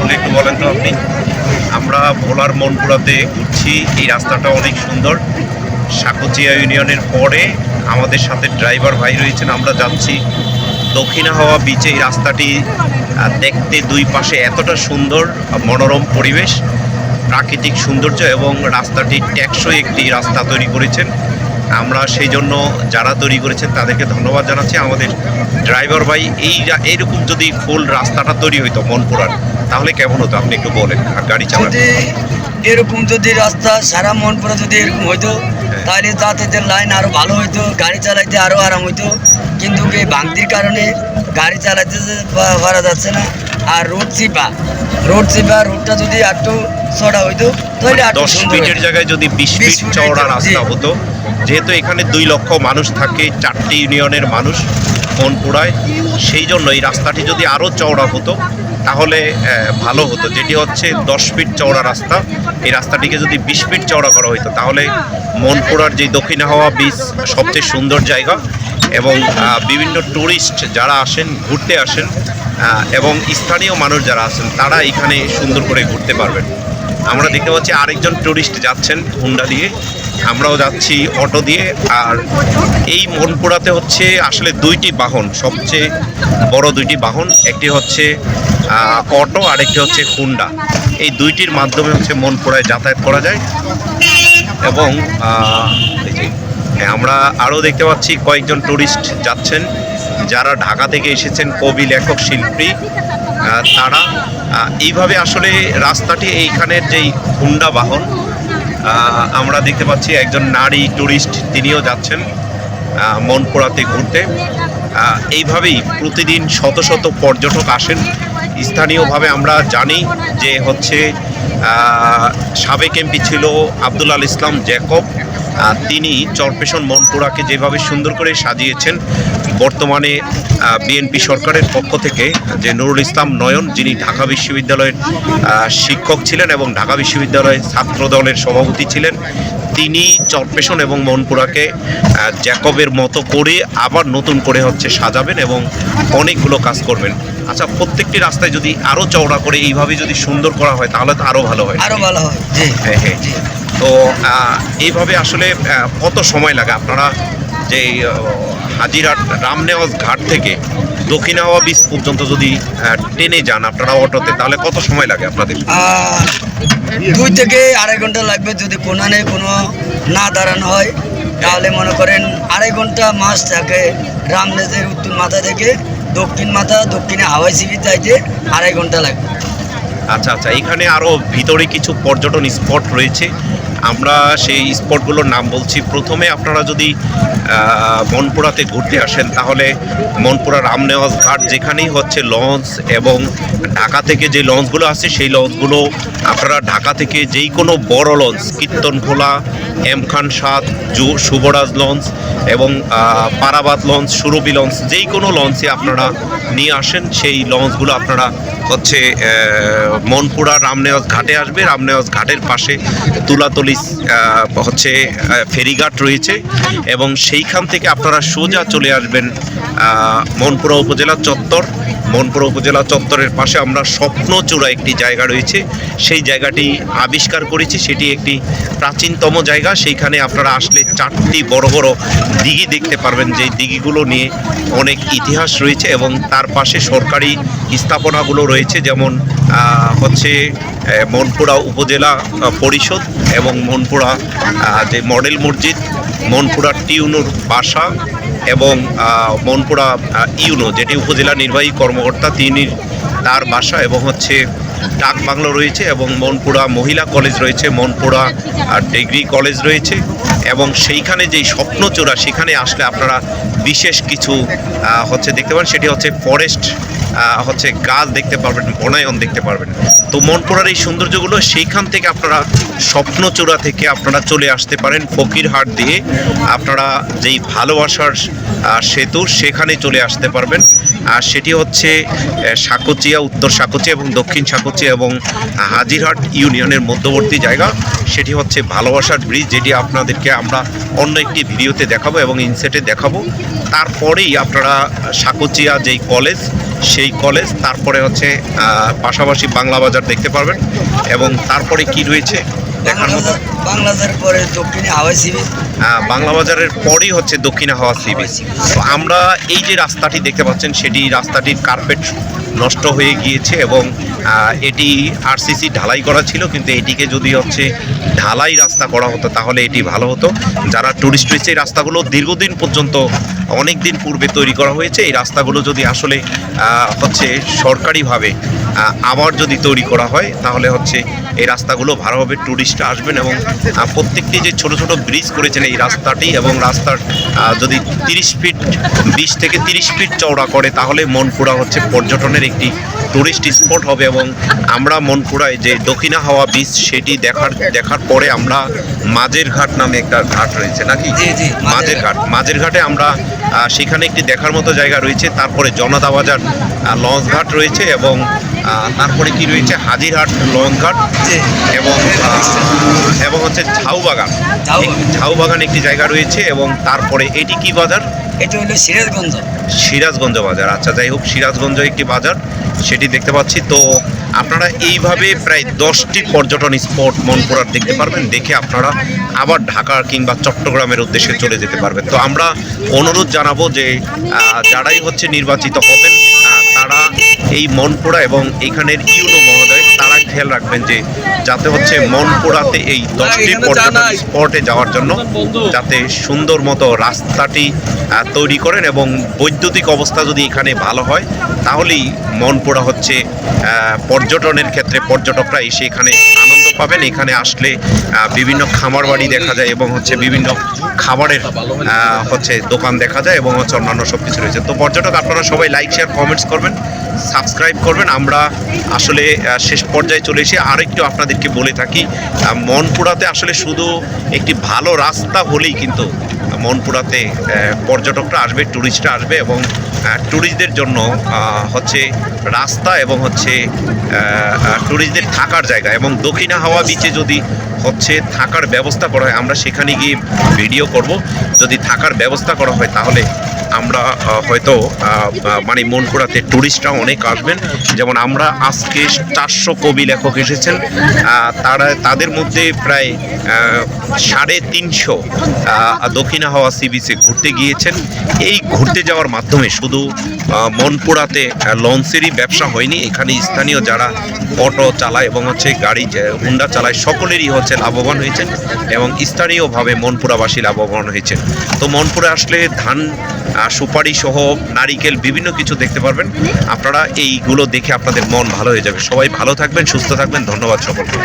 আসলে একটু বলেন তো আপনি। আমরা ভোলার মনপুরাতে ঘুরছি, এই রাস্তাটা অনেক সুন্দর। সাকুচিয়া ইউনিয়নের পরে আমাদের সাথে ড্রাইভার ভাই রয়েছেন। আমরা যাচ্ছি দক্ষিণা হাওয়া বিচে। এই রাস্তাটি দেখতে দুই পাশে এতটা সুন্দর, মনোরম পরিবেশ, প্রাকৃতিক সৌন্দর্য এবং রাস্তাটি টেকসই একটি রাস্তা তৈরি করেছেন। আমরা সেই জন্য যারা তৈরি করেছেন তাদেরকে ধন্যবাদ জানাচ্ছি। আমাদের ড্রাইভার ভাই, এইরকম যদি ফুল রাস্তাটা তৈরি হইতো মনপুরার, তাহলে কেমন হতো আপনি একটু বলেন। আর গাড়ি চালাতে এরকম যদি রাস্তা সারা মনপুরা যদি এরকম হইতো তাহলে যাতায়াতের লাইন আরো ভালো হইতো, গাড়ি চালাইতে আরো আরাম হইতো। কিন্তু এই ভাঙতির কারণে গাড়ি চালাইতে পারা যাচ্ছে না। আর রোডটা যদি একটু চড়া হইতো তাহলে 10 ফিটের জায়গায় যদি 20 ফিট চওড়া রাস্তা হতো। যেহেতু এখানে 2 লক্ষ মানুষ থাকে, 4টি ইউনিয়নের মানুষ মনপুরায়, সেই জন্য এই রাস্তাটি যদি আরও চওড়া হতো তাহলে ভালো হতো। যেটি হচ্ছে 10 ফিট চওড়া রাস্তা, এই রাস্তাটিকে যদি 20 ফিট চওড়া করা হতো তাহলে মনপুরার যে দক্ষিণা হাওয়া বিচ সবচেয়ে সুন্দর জায়গা, এবং বিভিন্ন ট্যুরিস্ট যারা আসেন, ঘুরতে আসেন, এবং স্থানীয় মানুষ যারা আছেন তারা এখানে সুন্দর করে ঘুরতে পারবেন। আমরা দেখতে পাচ্ছি আরেকজন ট্যুরিস্ট যাচ্ছেন হুন্ডা দিয়ে, আমরাও যাচ্ছি অটো দিয়ে। আর এই মনপুরাতে হচ্ছে আসলে 2টি বাহন, সবচেয়ে বড় 2টি বাহন, একটি হচ্ছে অটো আর একটি হচ্ছে হুন্ডা। এই 2টির মাধ্যমে হচ্ছে মনপুরায় যাতায়াত করা যায়। এবং এই যে আমরা আরও দেখতে পাচ্ছি কয়েকজন ট্যুরিস্ট যাচ্ছেন যারা ঢাকা থেকে এসেছেন, কবি, লেখক, শিল্পী, তারা এইভাবে আসলে রাস্তাটি, এইখানের যেই হুন্ডা বাহন, আমরা দেখতে পাচ্ছি একজন নারী ট্যুরিস্ট, তিনিও যাচ্ছেন মনপুরাতে ঘুরতে। এইভাবেই প্রতিদিন শত শত পর্যটক আসেন। স্থানীয়ভাবে আমরা জানি যে হচ্ছে সাবেক এমপি ছিল আব্দুল আল ইসলাম জ্যাকব, তিনি চরপেশন মনপুরাকে যেভাবে সুন্দর করে সাজিয়েছেন। বর্তমানে বিএনপি সরকারের পক্ষ থেকে যে নুরুল ইসলাম নয়ন, যিনি ঢাকা বিশ্ববিদ্যালয়ের শিক্ষক ছিলেন এবং ঢাকা বিশ্ববিদ্যালয়ের ছাত্র দলের সভাপতি ছিলেন, তিনি চরপেশন এবং মনপুরাকে জ্যাকবের মতো করে আবার নতুন করে হচ্ছে সাজাবেন এবং অনেকগুলো কাজ করবেন। আচ্ছা, প্রত্যেকটি রাস্তায় যদি আরও চওড়া করে এইভাবে যদি সুন্দর করা হয় তাহলে তো আরও ভালো হয়। আরো ভালো হয়। হ্যাঁ হ্যাঁ। তো এইভাবে আসলে কত সময় লাগে আপনারা যে হাজিরহাট রামনেওয়াজ ঘাট থেকে দক্ষিণা হাওয়া বিচ পর্যন্ত যদি ট্রেনে যান আপনারা অটোতে, তাহলে কত সময় লাগে আপনাদের? 2 থেকে 2.5 ঘন্টা লাগবে। যদি কোনানে কোনো না দাঁড়ানো হয় তাহলে মনে করেন 2.5 ঘন্টা মাস থাকে। রামনেজের উত্তর মাথা থেকে দক্ষিণে হাওয়াই সিবি যাইতে 2.5 ঘন্টা লাগবে। আচ্ছা আচ্ছা, এখানে আরও ভিতরে কিছু পর্যটন স্পট রয়েছে, আমরা সেই স্পটগুলোর নাম বলছি। প্রথমে আপনারা যদি মনপুরাতে ঘুরতে আসেন তাহলে মনপুরা রামনেওয়াজ ঘাট, যেখানেই হচ্ছে লঞ্চ, এবং ঢাকা থেকে যে লঞ্চগুলো আছে সেই লঞ্চগুলো আপনারা ঢাকা থেকে যেই কোনো বড় লঞ্চ, কীর্তনখোলা, এম খান সাদ, শুভরাজ লঞ্চ এবং পারাবাদ লঞ্চ, সুরভি লঞ্চ, যেই কোনো লঞ্চে আপনারা নিয়ে আসেন, সেই লঞ্চগুলো আপনারা হচ্ছে মনপুরা রামনেওয়াজ ঘাটে আসবে। রামনেওয়াজ ঘাটের পাশে তুলাতলি হচ্ছে ফেরিঘাট রয়েছে, এবং সেইখান থেকে আপনারা সোজা চলে আসবেন মনপুরা উপজেলা চত্বর। মনপুরা উপজেলা চত্বরের পাশে আমরা স্বপ্নচূড়া একটি জায়গা রয়েছে, সেই জায়গাটি আবিষ্কার করেছি। সেটি একটি প্রাচীনতম জায়গা। সেইখানে আপনারা আসলে 4টি বড় বড় দিঘি দেখতে পারবেন, যেই দিঘিগুলো নিয়ে অনেক ইতিহাস রয়েছে, এবং তার পাশে সরকারি স্থাপনাগুলো রয়েছে, যেমন হচ্ছে মনপুরা উপজেলা পরিষদ এবং মনপুরা যে মডেল মসজিদ, মনপুরা টিউনোর বাসা, এবং মনপুরা ইউনো, যেটি উপজেলা নির্বাহী কর্মকর্তা তার বাসা, এবং হচ্ছে ডাক বাংলো রয়েছে, এবং মনপুরা মহিলা কলেজ রয়েছে, মনপুরা ডিগ্রি কলেজ রয়েছে। এবং সেইখানে যেই স্বপ্নচূড়া, সেখানে আসলে আপনারা বিশেষ কিছু হচ্ছে দেখতে পাবেন, সেটি হচ্ছে ফরেস্ট, হচ্ছে গাছ দেখতে পারবেন, বনায়ন দেখতে পারবেন। তো মনপুরার এই সৌন্দর্যগুলো সেইখান থেকে আপনারা স্বপ্নচূড়া থেকে আপনারা চলে আসতে পারেন ফকিরহাট দিয়ে, আপনারা যেই ভালোবাসার সেতু সেখানে চলে আসতে পারবেন। আর সেটি হচ্ছে সাকুচিয়া, উত্তর সাকুচিয়া এবং দক্ষিণ সাকুচিয়া এবং হাজিরহাট ইউনিয়নের মধ্যবর্তী জায়গা। সেটি হচ্ছে ভালোবাসার ব্রিজ, যেটি আপনাদেরকে আমরা অন্য একটি ভিডিওতে দেখাবো এবং ইনসেটে দেখাবো। তারপরেই আপনারা সাকুচিয়া যেই কলেজ, সেই কলেজ, তারপরে হচ্ছে পাশাপাশি বাংলা বাজার দেখতে পারবেন। এবং তারপরে কি রয়েছে দেখার মতো, বাংলাদেশের পরে দক্ষিণে হাওয়াই সি বিচ। বাংলা বাজারের পরেই হচ্ছে দক্ষিণা হাওয়া সি বিচ। তো আমরা এই যে রাস্তাটি দেখতে পাচ্ছেন, সেটি রাস্তাটির কার্পেট নষ্ট হয়ে গিয়েছে এবং এটি আরসিসি ঢালাই করা ছিল, কিন্তু এটিকে যদি হচ্ছে ঢালাই রাস্তা করা হতো তাহলে এটি ভালো হতো। যারা টুরিস্ট রয়েছে, এই রাস্তাগুলো দীর্ঘদিন পর্যন্ত অনেক দিন পূর্বে তৈরি করা হয়েছে। এই রাস্তাগুলো যদি আসলে হচ্ছে সরকারিভাবে আবার যদি তৈরি করা হয় তাহলে হচ্ছে এই রাস্তাগুলো ভালোভাবে টুরিস্টরা আসবেন। এবং প্রত্যেকটি যে ছোট ছোট ব্রিজ করেছেন এই রাস্তাটি, এবং রাস্তার যদি 30 ফিট 20 থেকে 30 ফিট চওড়া করে তাহলে মনপুরা হচ্ছে পর্যটনের একটি টুরিস্ট স্পট হবে। এবং আমরা মনপুরায় যে দক্ষিণা হাওয়া বিচ সেটি দেখার পরে আমরা মাঝের ঘাট নামে একটা ঘাট রয়েছে নাকি, জি জি, মাঝের ঘাটে আমরা সেখানে একটি দেখার মতো জায়গা রয়েছে। তারপরে জনতা বাজার লঞ্চ ঘাট রয়েছে, এবং তারপরে কি রয়েছে হাজিরহাট লঞ্চ ঘাট, জি। এবং হচ্ছে ঝাউবাগান একটি জায়গা রয়েছে। এবং তারপরে এটি কি বাজার? এটা হলো সিরাজগঞ্জ বাজার। আচ্ছা, যাই হোক, সিরাজগঞ্জ একটি বাজার সেটি দেখতে পাচ্ছি। তো আপনারা এইভাবে প্রায় 10টি পর্যটন স্পট মনপুরার দেখতে পারবেন। দেখে আপনারা আবার ঢাকা কিংবা চট্টগ্রামের উদ্দেশ্যে চলে যেতে পারবেন। তো আমরা অনুরোধ জানাবো যে যারাই হচ্ছে নির্বাচিত হবেন তারা এই মনপুরা এবং এখানের ইউনো মহোদয় তারা খেয়াল রাখবেন যে যাতে হচ্ছে মনপুরাতে এই 10টি পর্যটন স্পটে যাওয়ার জন্য যাতে সুন্দর মতো রাস্তাটি তৈরি করেন। এবং বৈদ্যুতিক অবস্থা যদি এখানে ভালো হয় তাহলেই মনপুরা হচ্ছে পর্যটনের ক্ষেত্রে পর্যটকরা এসে এখানে আনন্দ পাবেন। এখানে আসলে বিভিন্ন খামার বাড়ি দেখা যায় এবং হচ্ছে বিভিন্ন খাবারের হচ্ছে দোকান দেখা যায় এবং হচ্ছে অন্যান্য সব কিছু রয়েছে। তো পর্যটক আপনারা সবাই লাইক, শেয়ার, কমেন্টস করবেন, সাবস্ক্রাইব করবেন। আমরা আসলে শেষ পর্যায়ে চলে এসে আরেকটু আপনাদেরকে বলে থাকি, মনপুরাতে আসলে শুধু একটি ভালো রাস্তা হলেই কিন্তু মনপুরাতে পর্যটকরা আসবে, ট্যুরিস্টরা আসবে। এবং ট্যুরিস্টদের জন্য হচ্ছে রাস্তা এবং হচ্ছে ট্যুরিস্টদের থাকার জায়গা এবং দক্ষিণা হাওয়া বিচে যদি হচ্ছে থাকার ব্যবস্থা করা হয়, আমরা সেখানে গিয়ে ভিডিও করব। যদি থাকার ব্যবস্থা করা হয় তাহলে আমরা হয়তো মানে মনপুরাতে ট্যুরিস্টরা অনেক আসবেন। যেমন আমরা আজকে 400 কবি লেখক এসেছেন, তাদের মধ্যে প্রায় 350 দক্ষিণা হাওয়া সি বিচে ঘুরতে গিয়েছেন। এই ঘুরতে যাওয়ার মাধ্যমে শুধু মনপুরাতে লঞ্চেরই ব্যবসা হয়নি, এখানে স্থানীয় যারা অটো চালায় এবং হচ্ছে গাড়ি হুন্ডা চালায় সকলেরই হচ্ছে লাভবান হয়েছেন এবং স্থানীয়ভাবে মনপুরাবাসী লাভবান হয়েছেন। তো মনপুরে আসলে ধান, সুপারি সহ নারিকেল বিভিন্ন কিছু দেখতে পারবেন। আপনারা এইগুলো দেখে আপনাদের মন ভালো হয়ে যাবে। সবাই ভালো থাকবেন, সুস্থ থাকবেন। ধন্যবাদ সকলকে।